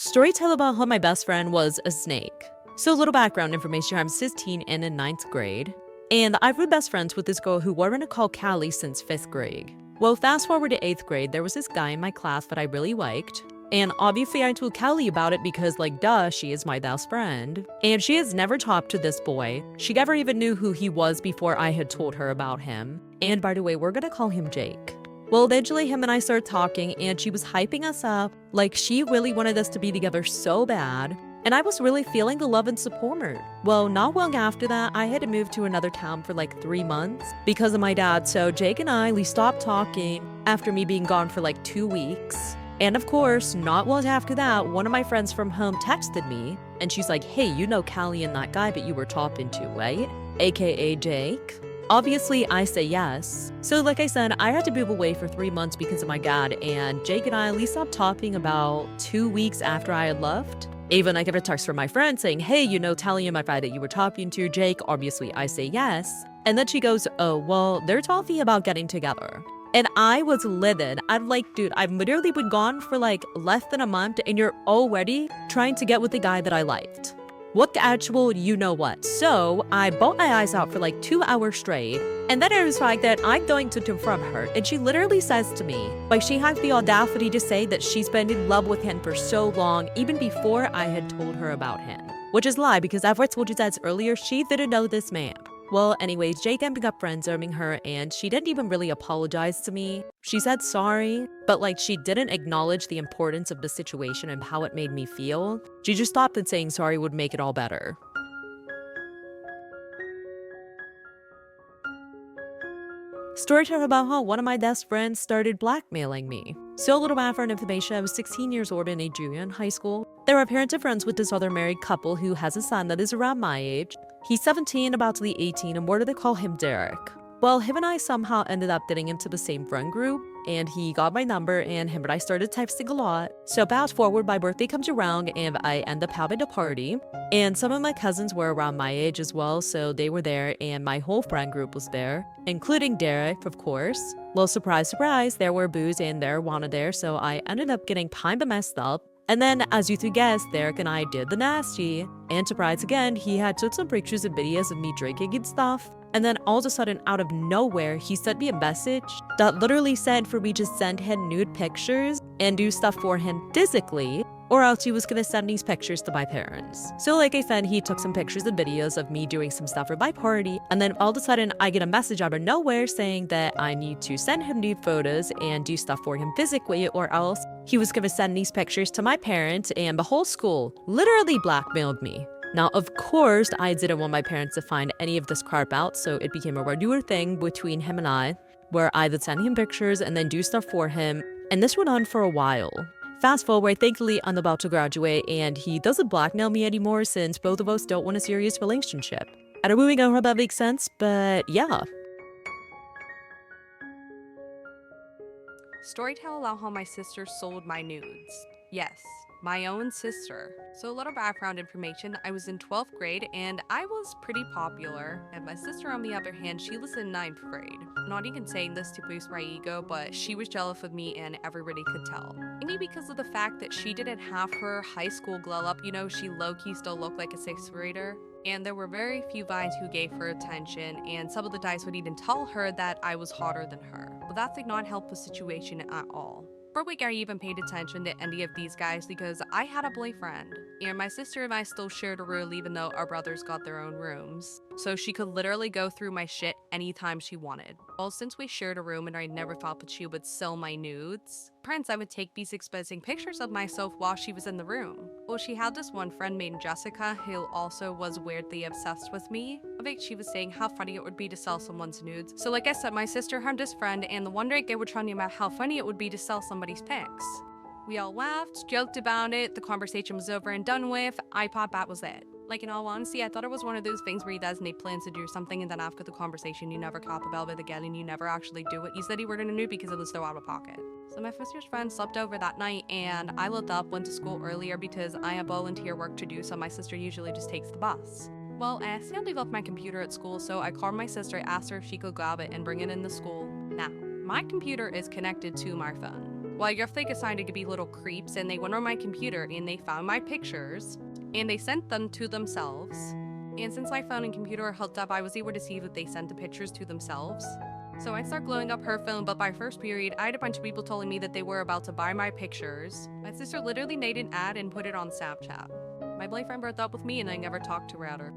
Story tell about how my best friend was a snake. So a little background information, I'm 16 and in 9th grade. And I've been best friends with this girl who we're gonna call Callie since 5th grade. Well, fast forward to 8th grade, there was this guy in my class that I really liked. And obviously I told Callie about it because like duh, she is my best friend. And she has never talked to this boy. She never even knew who he was before I had told her about him. And by the way, we're gonna call him Jake. Well, eventually him and I started talking and she was hyping us up like she really wanted us to be together so bad. And I was really feeling the love and support. Well, not long after that, I had to move to another town for like 3 months because of my dad. So Jake and we stopped talking after me being gone for like 2 weeks. And of course, not long after that, one of my friends from home texted me and she's like, hey, you know Callie and that guy that you were talking to, right? AKA Jake. Obviously, I say yes. So like I said, I had to move away for 3 months because of my dad, and Jake and I at least stopped talking about 2 weeks after I had left. Even I get a text from my friend saying, hey, you know, telling my friend that you were talking to Jake. Obviously, I say yes. And then she goes, oh, well, they're talking about getting together. And I was livid. I'm like, dude, I've literally been gone for like less than a month and you're already trying to get with the guy that I liked. What the actual you know what? So I bawled my eyes out for like 2 hours straight, and then it was like that I'm going to confront her, and she literally says to me, like she has the audacity to say that she's been in love with him for so long, even before I had told her about him. Which is a lie, because as I told you guys earlier, she didn't know this man. Well, anyways, Jake ended up friend-zoning her, and she didn't even really apologize to me. She said sorry, but like she didn't acknowledge the importance of the situation and how it made me feel. She just thought that saying sorry would make it all better. Story time about how one of my best friends started blackmailing me. So a little background information, I was 16 years old and a junior in high school. There are parents and friends with this other married couple who has a son that is around my age. He's 17, about to be 18, and what do they call him, Derek? Well, him and I somehow ended up getting into the same friend group, and he got my number, and him and I started texting a lot. So fast forward, my birthday comes around, and I end up having a party. And some of my cousins were around my age as well, so they were there, and my whole friend group was there, including Derek, of course. Well, surprise, surprise, there were booze and marijuana there, so I ended up getting kinda messed up. And then, as you could guess, Derek and I did the nasty. And surprise again, he had took some pictures and videos of me drinking and stuff. And then all of a sudden, out of nowhere, he sent me a message that literally said for me to send him nude pictures and do stuff for him physically, or else he was gonna send these pictures to my parents. So like I said, he took some pictures and videos of me doing some stuff for my party, and then all of a sudden I get a message out of nowhere saying that I need to send him nude photos and do stuff for him physically, or else he was gonna send these pictures to my parents, and the whole school literally blackmailed me. Now, of course, I didn't want my parents to find any of this crap out, so it became a regular thing between him and I, where I would send him pictures and then do stuff for him, and this went on for a while. Fast forward, thankfully, I'm about to graduate, and he doesn't blackmail me anymore since both of us don't want a serious relationship. I don't really know how that makes sense, but yeah. Storytell about how my sister sold my nudes. Yes, my own sister. So a little background information, I was in 12th grade and I was pretty popular, and my sister on the other hand, she was in 9th grade. Not even saying this to boost my ego, but she was jealous of me and everybody could tell. Mainly because of the fact that she didn't have her high school glow up, you know, she low-key still looked like a 6th grader. And there were very few guys who gave her attention, and some of the guys would even tell her that I was hotter than her. But that did not help the situation at all. For a week, I even paid attention to any of these guys because I had a boyfriend. And my sister and I still shared a room even though our brothers got their own rooms. So she could literally go through my shit anytime she wanted. Well, since we shared a room and I never thought that she would sell my nudes, I would take these exposing pictures of myself while she was in the room. Well, she had this one friend named Jessica who also was weirdly obsessed with me. I think she was saying how funny it would be to sell someone's nudes. So like I said, my sister had this friend, and the one day they were talking about how funny it would be to sell somebody's pics. We all laughed, joked about it, the conversation was over and done with. I thought that was it. Like, in all honesty, I thought it was one of those things where you guys make plans to do something, and then after the conversation, you never talk about it again, and you never actually do it. You said you were gonna do because it was so out of pocket. So my sister's friend slept over that night, and I looked up, went to school earlier because I have volunteer work to do, so my sister usually just takes the bus. Well, I accidentally left my computer at school, so I called my sister, asked her if she could grab it and bring it into school. Now, my computer is connected to my phone. Well, I guess they decided to be little creeps, and they went on my computer and they found my pictures and they sent them to themselves. And since my phone and computer are hooked up, I was able to see that they sent the pictures to themselves. So I start blowing up her phone, but by first period, I had a bunch of people telling me that they were about to buy my pictures. My sister literally made an ad and put it on Snapchat. My boyfriend broke up with me and I never talked to her at her.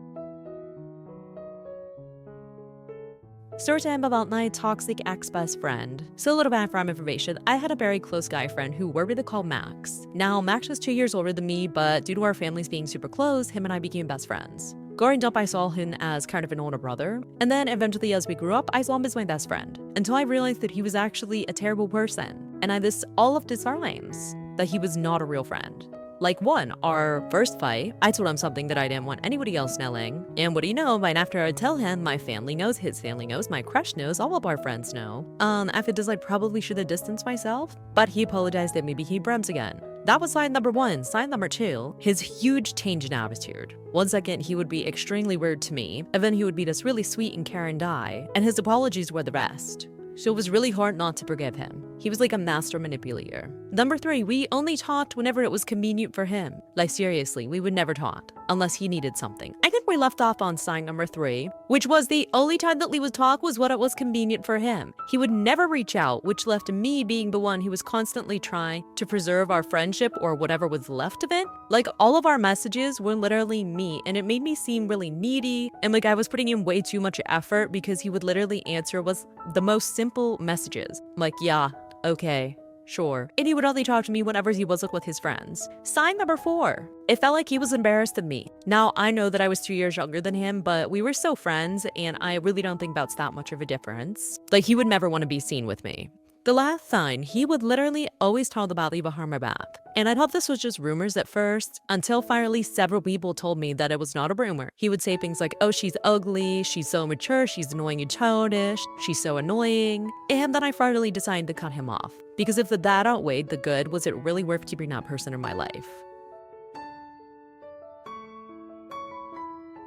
Story time about my toxic ex-best friend. So a little background information, I had a very close guy friend who were really called Max. Now, Max was 2 years older than me, but due to our families being super close, him and I became best friends. Growing up, I saw him as kind of an older brother, and then eventually as we grew up, I saw him as my best friend, until I realized that he was actually a terrible person, and I missed all of his names, that he was not a real friend. Like one, our first fight, I told him something that I didn't want anybody else knowing, and what do you know, right after I tell him, my family knows, his family knows, my crush knows, all of our friends know. After this, I probably should have distanced myself, but he apologized and we became friends again. That was sign number one. Sign number two, his huge change in attitude. One second, he would be extremely weird to me, and then he would be this really sweet and caring guy, and his apologies were the rest. So it was really hard not to forgive him. He was like a master manipulator. Number three, we only talked whenever it was convenient for him. Like seriously, we would never talk unless he needed something. I think we left off on sign number three, which was the only time that we would talk was when it was convenient for him. He would never reach out, which left me being the one who was constantly trying to preserve our friendship or whatever was left of it. Like all of our messages were literally me, and it made me seem really needy and like I was putting in way too much effort because he would literally answer was the most simple messages. Like, yeah, okay, sure. And he would only talk to me whenever he was with his friends. Sign number four, it felt like he was embarrassed of me. Now, I know that I was 2 years younger than him, but we were still friends, and I really don't think that's that much of a difference. Like, he would never want to be seen with me. The last sign, he would literally always talk about me behind my back. And I thought this was just rumors at first, until finally several people told me that it was not a rumor. He would say things like, oh, she's ugly, she's so mature, she's annoying and childish, she's so annoying. And then I finally decided to cut him off. Because if the bad outweighed the good, was it really worth keeping that person in my life?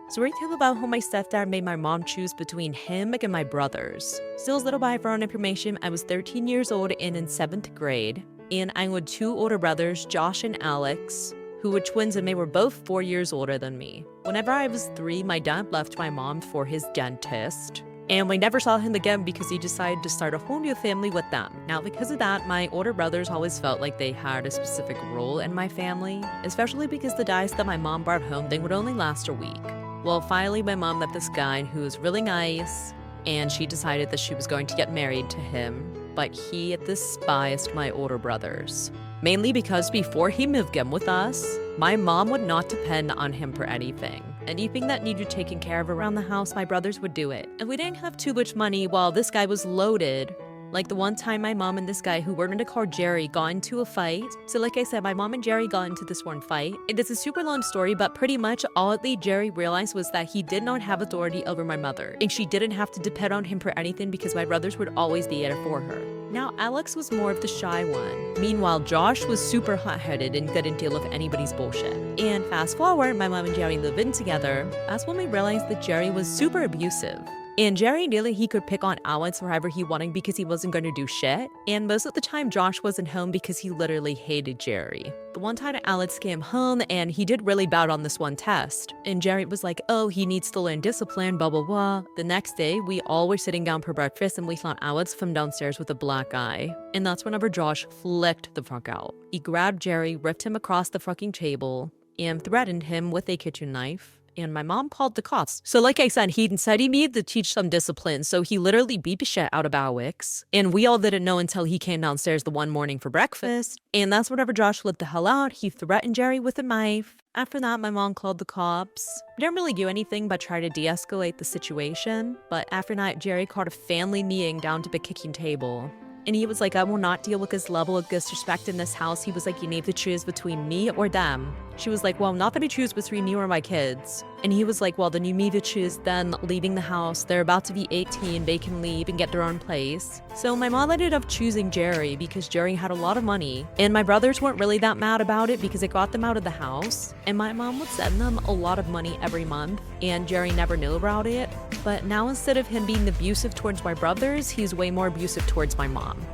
Story tale about how my stepdad made my mom choose between him and my brothers. Still a little background information, I was 13 years old and in 7th grade, and I had 2 older brothers, Josh and Alex, who were twins and they were both 4 years older than me. Whenever I was 3, my dad left my mom for his dentist, and we never saw him again because he decided to start a whole new family with them. Now, because of that, my older brothers always felt like they had a specific role in my family, especially because the dice that my mom brought home, they would only last a week. Well, finally, my mom met this guy who was really nice, and she decided that she was going to get married to him, but he despised my older brothers. Mainly because before he moved in with us, my mom would not depend on him for anything. Anything that needed taken care of around the house, my brothers would do it. And we didn't have too much money while this guy was loaded. Like the one time my mom and this guy who were in a car, Jerry, got into a fight. So like I said, my mom and Jerry got into this one fight. It is a super long story, but pretty much all that Jerry realized was that he did not have authority over my mother. And she didn't have to depend on him for anything because my brothers would always be there for her. Now, Alex was more of the shy one. Meanwhile, Josh was super hot-headed and couldn't deal with anybody's bullshit. And fast forward, my mom and Jerry lived in together. That's when we realized that Jerry was super abusive. And Jerry knew that he could pick on Alex wherever he wanted because he wasn't going to do shit. And most of the time, Josh wasn't home because he literally hated Jerry. The one time Alex came home and he did really bad on this one test. And Jerry was like, oh, he needs to learn discipline, blah, blah, blah. The next day, we all were sitting down for breakfast and we saw Alex from downstairs with a black eye. And that's whenever Josh flipped the fuck out. He grabbed Jerry, ripped him across the fucking table, and threatened him with a kitchen knife. And my mom called the cops. So like I said, he said he needed to teach some discipline. So he literally beat the shit out of Alex. And we all didn't know until he came downstairs the one morning for breakfast. And that's whenever Josh flipped the hell out. He threatened Jerry with a knife. After that, my mom called the cops. We didn't really do anything but try to de-escalate the situation. But after that, Jerry called a family meeting down to the kitchen table. And he was like, I will not deal with this level of disrespect in this house. He was like, you need to choose between me or them. She was like, well, I'm not going to choose between you or my kids. And he was like, well, then you need to choose them leaving the house. They're about to be 18. They can leave and get their own place. So my mom ended up choosing Jerry because Jerry had a lot of money. And my brothers weren't really that mad about it because it got them out of the house. And my mom would send them a lot of money every month. And Jerry never knew about it. But now instead of him being abusive towards my brothers, he's way more abusive towards my mom.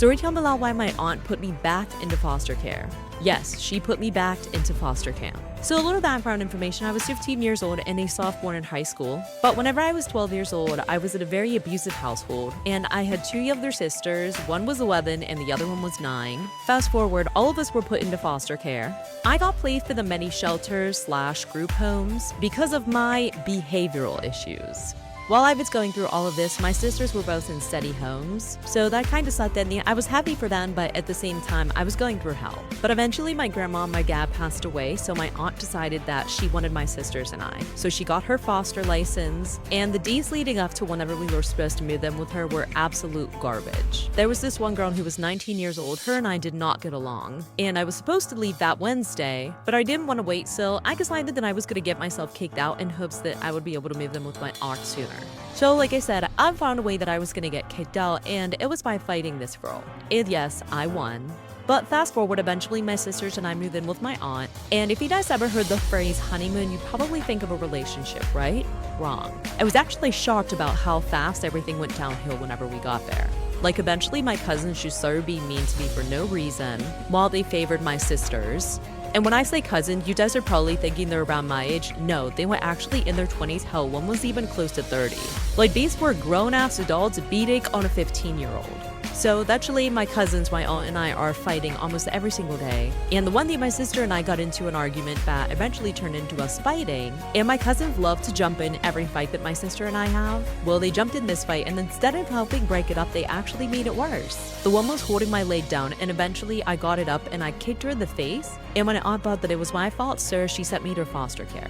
Storytime about why my aunt put me back into foster care. Yes, she put me back into foster camp. So a little background information, I was 15 years old and a sophomore in high school. But whenever I was 12 years old, I was in a very abusive household. And I had two younger sisters, one was 11 and the other one was 9. Fast forward, all of us were put into foster care. I got placed in the many shelters/group homes because of my behavioral issues. While I was going through all of this, my sisters were both in steady homes, so that kind of sucked at me. I was happy for them, but at the same time, I was going through hell. But eventually, my grandma and my dad passed away, so my aunt decided that she wanted my sisters and I. So she got her foster license, and the days leading up to whenever we were supposed to move them with her were absolute garbage. There was this one girl who was 19 years old. Her and I did not get along, and I was supposed to leave that Wednesday, but I didn't want to wait, so I decided that I was going to get myself kicked out in hopes that I would be able to move them with my aunt sooner. So like I said, I found a way that I was gonna get kicked out, and it was by fighting this girl. And yes, I won. But fast forward, eventually my sisters and I moved in with my aunt. And if you guys ever heard the phrase honeymoon, you probably think of a relationship, right? Wrong. I was actually shocked about how fast everything went downhill whenever we got there. Like eventually my cousins just started being mean to me for no reason, while they favored my sisters. And when I say cousins, you guys are probably thinking they're around my age. No, they were actually in their 20s. Hell, one was even close to 30. Like, these were grown-ass adults beating on a 15-year-old. So eventually, my cousins, my aunt, and I are fighting almost every single day. And the one day my sister and I got into an argument that eventually turned into us fighting. And my cousins love to jump in every fight that my sister and I have. Well, they jumped in this fight, and instead of helping break it up, they actually made it worse. The one was holding my leg down, and eventually I got it up and I kicked her in the face. And when my aunt thought that it was my fault, sir, she sent me to foster care.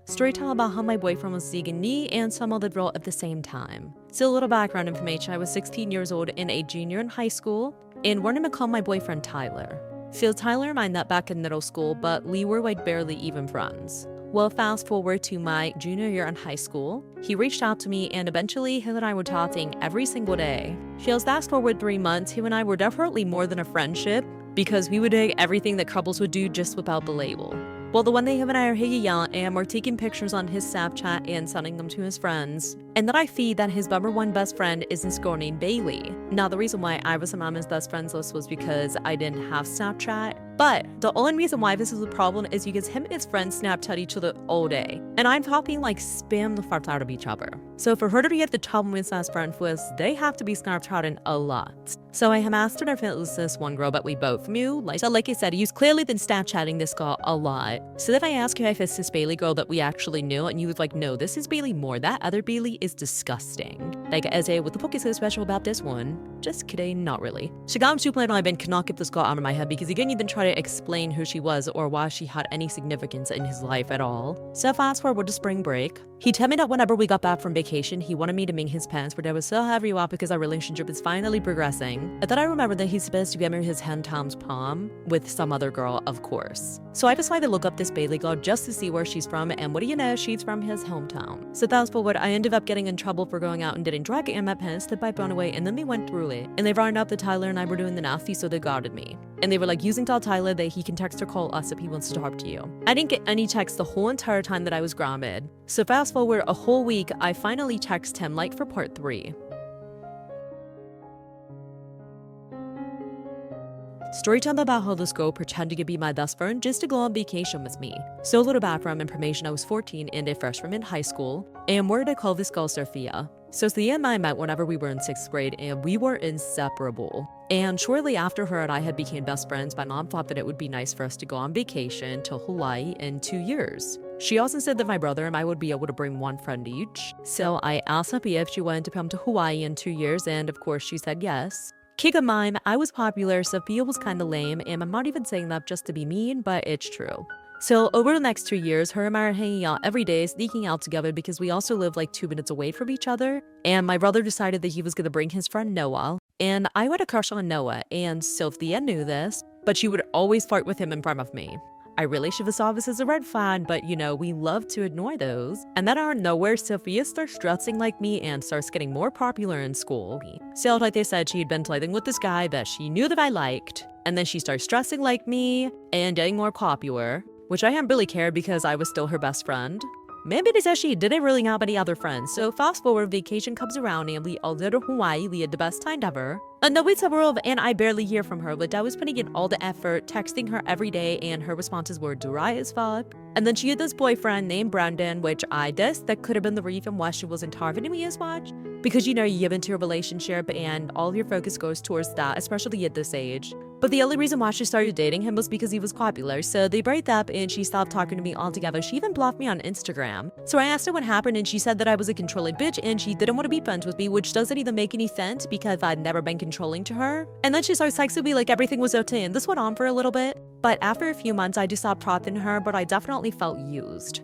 Storytime about how my boyfriend was seeing me and some other girl at the same time. So a little background information, I was 16 years old and a junior in high school, and we're gonna call my boyfriend Tyler. So Tyler and I met back in middle school, but we were like barely even friends. Well, fast forward to my junior year in high school, he reached out to me and eventually him and I were talking every single day. So fast forward 3 months, him and I were definitely more than a friendship because we would do everything that couples would do just without the label. Well, the one day him and I are hanging out and we're taking pictures on his Snapchat and sending them to his friends. And then I see that his number one best friend is this girl named Bailey. Now, the reason why I was on his best friends list was because I didn't have Snapchat. But the only reason why this is a problem is because him and his friends Snapchat each other all day. And I'm talking like spam the fuck out of each other. So for her to be at the top of his best friend list, they have to be Snapchatting a lot. So I have asked her if it was this one girl that we both knew. Like I said, he's clearly been Snapchatting this girl a lot. So then I asked her if it's this Bailey girl that we actually knew, and he was like, no, this is Bailey Moore. That other Bailey is disgusting. Like, as a, what the fuck is so special about this one? Just kidding, not really. Shigam Suplan and I cannot get this girl out of my head because he didn't even try to explain who she was or why she had any significance in his life at all. So fast forward to spring break. He told me that whenever we got back from vacation, he wanted me to meet his parents, but I was so happy about because our relationship is finally progressing. And then I remembered that he's supposed to get me his hen Tom's prom with some other girl, of course. So I decided to look up this Bailey girl just to see where she's from, and what do you know, she's from his hometown. So fast forward, I ended up getting in trouble for going out and getting drunk, and my parents took my phone away, and then they went through it. And they found out that Tyler and I were doing the nasty, so they guarded me. And they were like, using tell Tyler that he can text or call us if he wants to talk to you. I didn't get any texts the whole entire time that I was grounded. So fast forward a whole week, I finally text him like for part 3. Storytime about how this girl pretended to be my best friend just to go on vacation with me. So a little background information, I was 14 and a freshman in high school, and where did I call this girl Sophia? So Sophia and I met whenever we were in 6th grade, and we were inseparable. And shortly after her and I had became best friends, my mom thought that it would be nice for us to go on vacation to Hawaii in 2 years. She also said that my brother and I would be able to bring one friend each. So I asked Sophia if she wanted to come to Hawaii in 2 years, and of course she said yes. Kick of mine, I was popular, Sophia was kinda lame, and I'm not even saying that just to be mean, but it's true. So over the next 2 years, her and I are hanging out every day, sneaking out together because we also live like 2 minutes away from each other. And my brother decided that he was gonna bring his friend Noah. And I had a crush on Noah, and Sophia knew this, but she would always flirt with him in front of me. I really should have saw this as a red flag, but you know, we love to ignore those. And then out of nowhere, Sophia starts dressing like me and starts getting more popular in school. So like they said, she had been flirting with this guy that she knew that I liked. And then she starts dressing like me and getting more popular, which I hadn't really cared because I was still her best friend. Maybe because she didn't really have any other friends. So fast forward, vacation comes around and we all go to Hawaii. We had the best time ever. No, it's a world and I barely hear from her, but I was putting in all the effort, texting her every day, and her responses were dry as fuck. And then she had this boyfriend named Brandon, which I guess that could have been the reason why she wasn't targeting me as much. Because you get into a relationship and all your focus goes towards that, especially at this age. But the only reason why she started dating him was because he was popular. So they break up and she stopped talking to me altogether. She even blocked me on Instagram. So I asked her what happened and she said that I was a controlling bitch and she didn't want to be friends with me, which doesn't even make any sense because I'd never been controlling to her. And then she started texting me like everything was okay, and this went on for a little bit. But after a few months, I just stopped propping her, but I definitely felt used.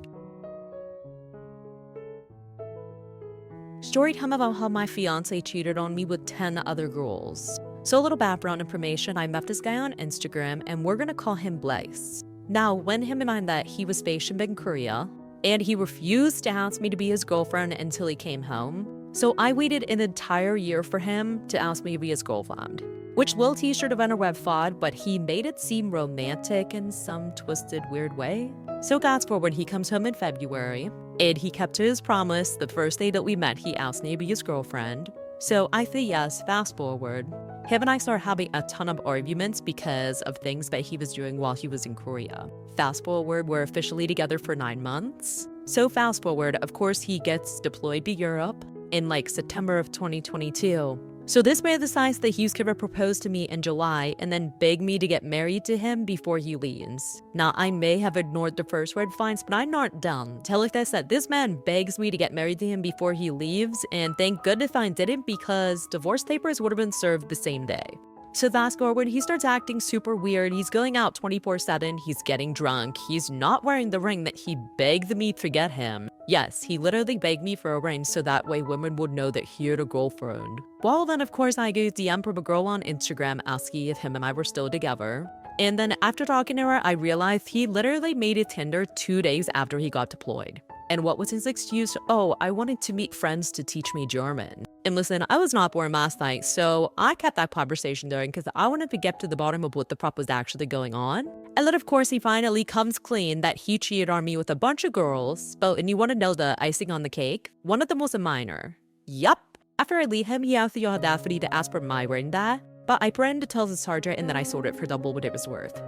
Story time about how my fiance cheated on me with 10 other girls. So a little background information, I met this guy on Instagram and we're gonna call him Blaze. Now, when him and I met, he was stationed in Korea and he refused to ask me to be his girlfriend until he came home. So I waited an entire year for him to ask me to be his girlfriend. Which little t-shirt of a red flag, but he made it seem romantic in some twisted, weird way. So fast forward, he comes home in February, and he kept to his promise. The first day that we met, he asked me to be his girlfriend. So I say yes, fast forward. Him and I started having a ton of arguments because of things that he was doing while he was in Korea. Fast forward, we're officially together for 9 months. So fast forward, of course, he gets deployed to Europe in like September of 2022. So this man decides that he's gonna propose to me in July and then beg me to get married to him before he leaves. Now, I may have ignored the first red flags, but I'm not dumb. Telling this that this man begs me to get married to him before he leaves, and thank goodness I didn't because divorce papers would have been served the same day. So fast forward, he starts acting super weird. He's going out 24/7, he's getting drunk, he's not wearing the ring that he begged me to get him. Yes, he literally begged me for a ring so that way women would know that he had a girlfriend. Well, then of course I get a DM from a girl on Instagram asking if him and I were still together. And then after talking to her, I realized he literally made a Tinder 2 days after he got deployed. And what was his excuse? Oh, I wanted to meet friends to teach me German. And listen, I was not born last night, so I kept that conversation going because I wanted to get to the bottom of what the fuck was actually going on. And then of course he finally comes clean that he cheated on me with a bunch of girls. But and you want to know the icing on the cake? One of them was a minor. Yup. After I leave him, he has the audacity to ask for my ring back. But I pretended to tell the sergeant and then I sold it for double what it was worth.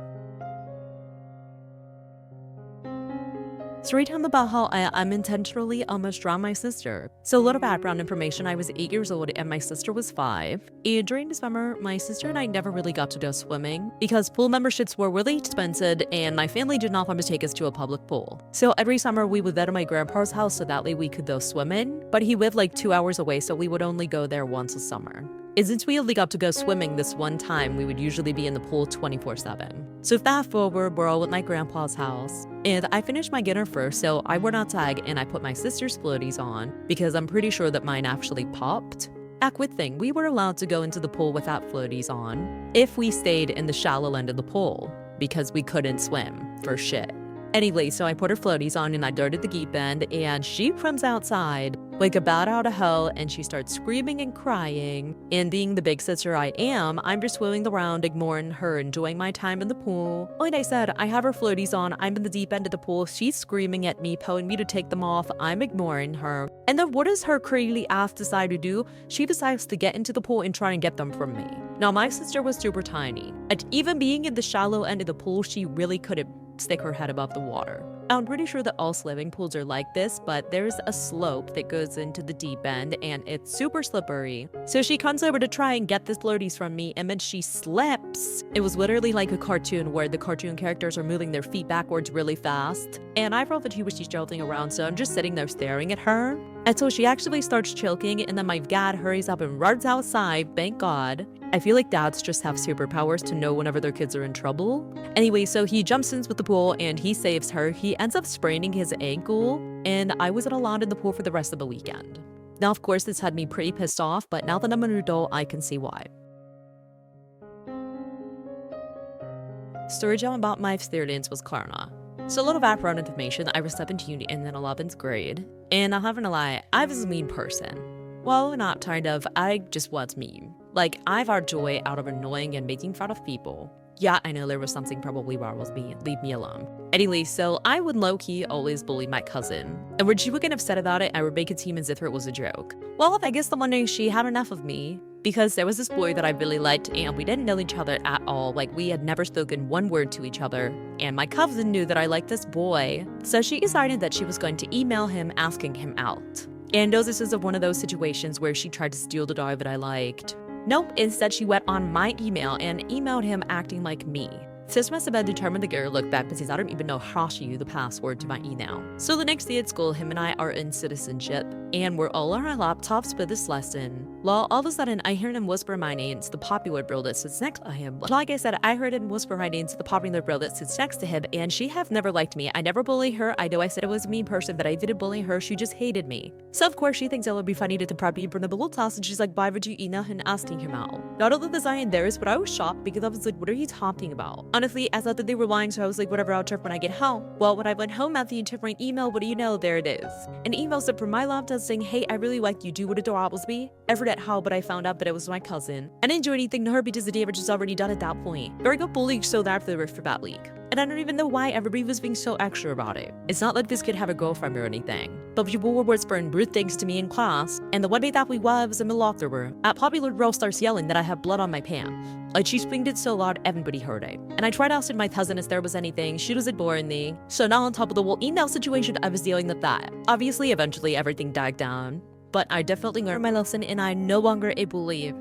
Story time about how I unintentionally almost drowned my sister. So a little background information, I was 8 years old and my sister was 5. And during the summer, my sister and I never really got to go swimming because pool memberships were really expensive and my family did not want to take us to a public pool. So every summer we would go to my grandpa's house so that way we could go swimming, but he lived like 2 hours away so we would only go there once a summer. And since we only got to go swimming this one time, we would usually be in the pool 24/7. So fast forward, we're all at my grandpa's house, and I finished my dinner first, so I went outside and I put my sister's floaties on because I'm pretty sure that mine actually popped. A quick thing, we were allowed to go into the pool without floaties on if we stayed in the shallow end of the pool because we couldn't swim for shit. Anyway, so I put her floaties on and I darted the deep end and she comes outside like a bat out of hell and she starts screaming and crying. And being the big sister I am, I'm just swimming around, ignoring her, enjoying my time in the pool. Like I said, I have her floaties on, I'm in the deep end of the pool, she's screaming at me, telling me to take them off, I'm ignoring her. And then what does her crazy ass decide to do? She decides to get into the pool and try and get them from me. Now my sister was super tiny, and even being in the shallow end of the pool, she really couldn't stick her head above the water. I'm pretty sure that all swimming pools are like this, but there's a slope that goes into the deep end and it's super slippery. So she comes over to try and get the floaties from me and then she slips. It was literally like a cartoon where the cartoon characters are moving their feet backwards really fast. And I thought that she was just jolting around, so I'm just sitting there staring at her. And so she actually starts choking and then my dad hurries up and runs outside, thank God. I feel like dads just have superpowers to know whenever their kids are in trouble. Anyway, so he jumps in with the pool and he saves her. He ends up spraining his ankle and I wasn't allowed in the pool for the rest of the weekend. Now, of course, this had me pretty pissed off, but now that I'm an adult, I can see why. Story time about my experience was Klarna. So a little background information, I was 17 in the 11th grade, and I'm not gonna lie, I was a mean person. Well, not kind of, I just was mean. Like, I got joy out of annoying and making fun of people. Yeah, I know there was something probably wrong with me. Leave me alone. Anyway, so I would low-key always bully my cousin. And when she would get upset about it, I would make it seem as if it was a joke. Well, I guess the one day she had enough of me. Because there was this boy that I really liked and we didn't know each other at all. Like, we had never spoken one word to each other. And my cousin knew that I liked this boy. So she decided that she was going to email him asking him out. And no, this is one of those situations where she tried to steal the guy that I liked. Nope, instead she went on my email and emailed him acting like me. Sis must have been determined to get her look back because I don't even know how she knew the password to my email. So the next day at school, him and I are in citizenship, and we're all on our laptops for this lesson. Well, all of a sudden, I heard him whisper my name to the popular girl that sits next to him. Like I said, I heard him whisper my name to the popular girl that sits next to him, and she have never liked me. I never bully her. I know I said I was a mean person, but I didn't bully her. She just hated me. So of course, she thinks it would be funny to deprive me from the little toss, and she's like, why would you email him asking him out? Not all of the design there is, but I was shocked because I was like, what are you talking about? Honestly, I thought that they were lying, so I was like, whatever, I'll check when I get home. Well, when I went home after you took my email, what do you know? There it is. An email sent from my laptop saying, hey, I really like you. Do you want to do Applesby? I forget how, but I found out that it was my cousin. I didn't do anything to her because the damage is already done at that point. But I got bullied so that for that week. And I don't even know why everybody was being so extra about it. It's not like this kid had a girlfriend or anything. But people were whispering rude things to me in class, and the one day that we was in the locker room, a popular girl starts yelling that I have blood on my pants. Like, she screamed it so loud, everybody heard it. And I tried asking my cousin if there was anything. She was ignoring me. So now on top of the whole email situation, I was dealing with that. Obviously, eventually everything died down. But I definitely learned my lesson and I'm no longer a bully.